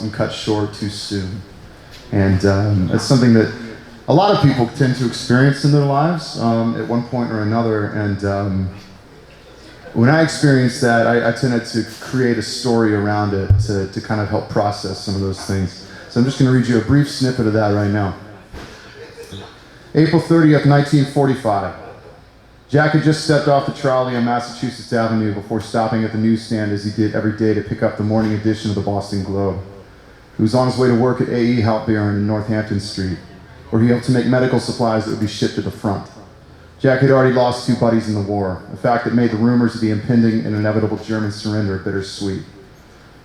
and cut short too soon. And it's something that a lot of people tend to experience in their lives at one point or another. And when I experienced that, I tended to create a story around it to kind of help process some of those things. So I'm just going to read you a brief snippet of that right now. April 30th, 1945. Jack had just stepped off the trolley on Massachusetts Avenue before stopping at the newsstand as he did every day to pick up the morning edition of the Boston Globe. He was on his way to work at A.E. Halpern in Northampton Street, where he hoped to make medical supplies that would be shipped to the front. Jack had already lost 2 buddies in the war, a fact that made the rumors of the impending and inevitable German surrender bittersweet.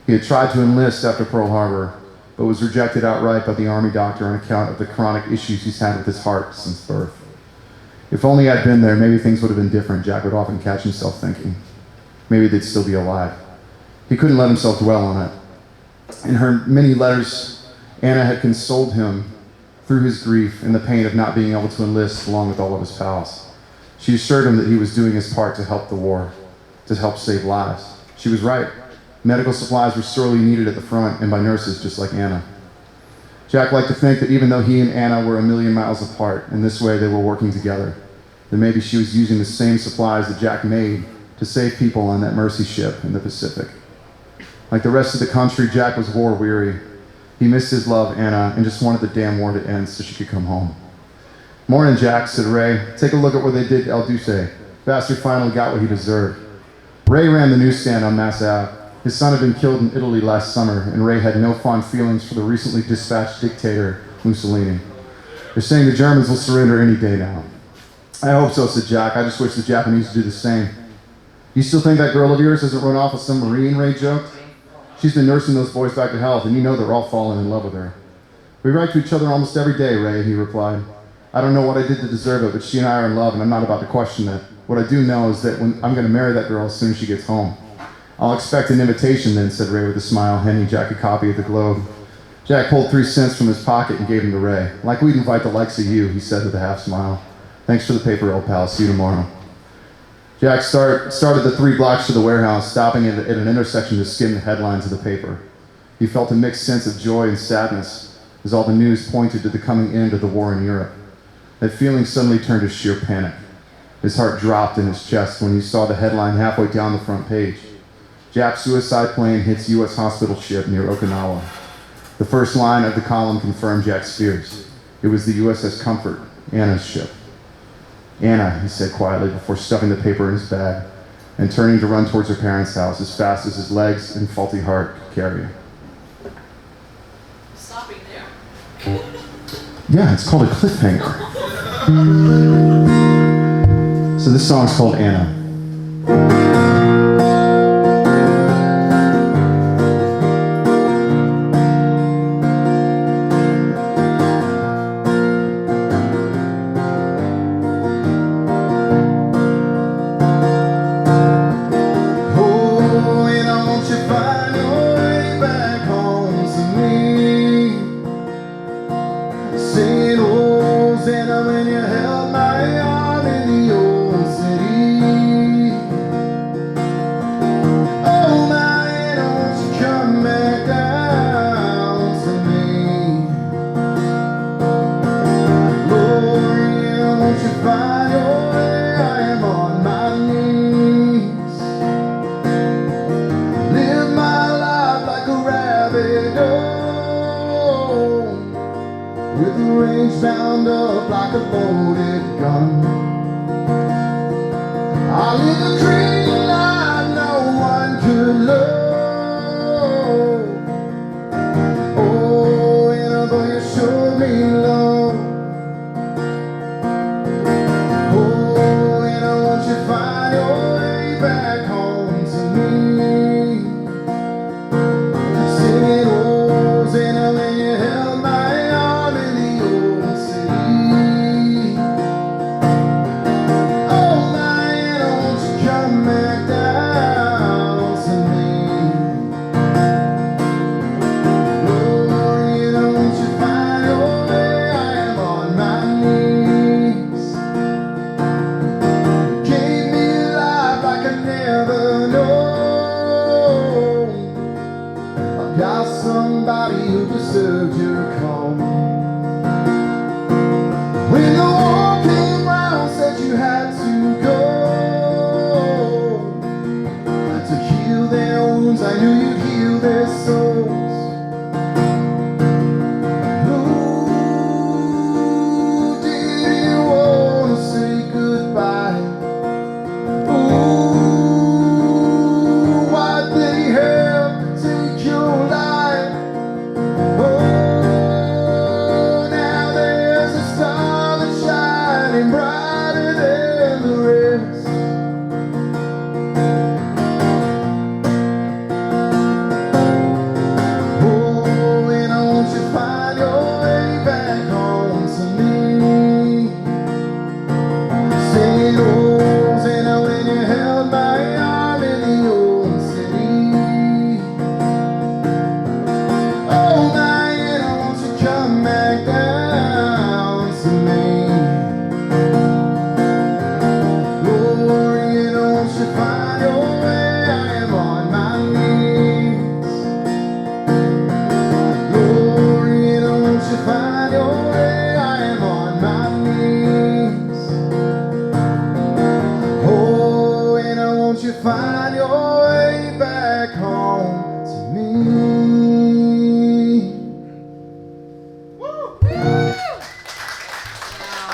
He had tried to enlist after Pearl Harbor, but was rejected outright by the Army doctor on account of the chronic issues he's had with his heart since birth. If only I'd been there, maybe things would have been different, Jack would often catch himself thinking. Maybe they'd still be alive. He couldn't let himself dwell on it. In her many letters, Anna had consoled him through his grief and the pain of not being able to enlist along with all of his pals. She assured him that he was doing his part to help the war, to help save lives. She was right. Medical supplies were sorely needed at the front and by nurses just like Anna. Jack liked to think that even though he and Anna were a million miles apart, in this way they were working together, that maybe she was using the same supplies that Jack made to save people on that Mercy ship in the Pacific. Like the rest of the country, Jack was war-weary. He missed his love, Anna, and just wanted the damn war to end so she could come home. "Morning, Jack," said Ray. "Take a look at what they did to El Duce. Bastard finally got what he deserved." Ray ran the newsstand on Mass Ave. His son had been killed in Italy last summer, and Ray had no fond feelings for the recently dispatched dictator, Mussolini. "They're saying the Germans will surrender any day now." "I hope so," said Jack. "I just wish the Japanese would do the same." "You still think that girl of yours hasn't run off with some Marine?" Ray joked. "She's been nursing those boys back to health, and you know they're all falling in love with her." "We write to each other almost every day, Ray," he replied. "I don't know what I did to deserve it, but she and I are in love, and I'm not about to question it. What I do know is that I'm going to marry that girl as soon as she gets home." "I'll expect an invitation then," said Ray with a smile, handing Jack a copy of the Globe. Jack pulled 3 cents from his pocket and gave them to Ray. "Like we'd invite the likes of you," he said with a half smile. "Thanks for the paper, old pal. See you tomorrow." Jack started the 3 blocks to the warehouse, stopping at an intersection to skim the headlines of the paper. He felt a mixed sense of joy and sadness as all the news pointed to the coming end of the war in Europe. That feeling suddenly turned to sheer panic. His heart dropped in his chest when he saw the headline halfway down the front page. "Jap suicide plane hits U.S. hospital ship near Okinawa." The first line of the column confirmed Jack's fears. It was the USS Comfort, Anna's ship. "Anna," he said quietly before stuffing the paper in his bag and turning to run towards her parents' house as fast as his legs and faulty heart could carry him. Stopping there. Yeah, it's called a cliffhanger. So this song's called Anna. When you held my arm in the old city, oh my, don't you come back down to me. Lord, yeah, won't you find your way? I am on my knees. Live my life like a rabid dog, with the range bound up like a loaded gun. I live a dream life no one could love. Oh, and although you showed me love, oh, and I want you to find your way back home to me. Singing oh, and when you held my arm in the old city, oh my, and I want you to come back down. somebody who deserved your call. When the war came round, said you had to go. To heal their wounds, I knew you'd heal their souls. Who didn't want to say goodbye? Ooh, why'd they have to take your life? Oh, now there's a star that's shining brighter than the rest. Oh,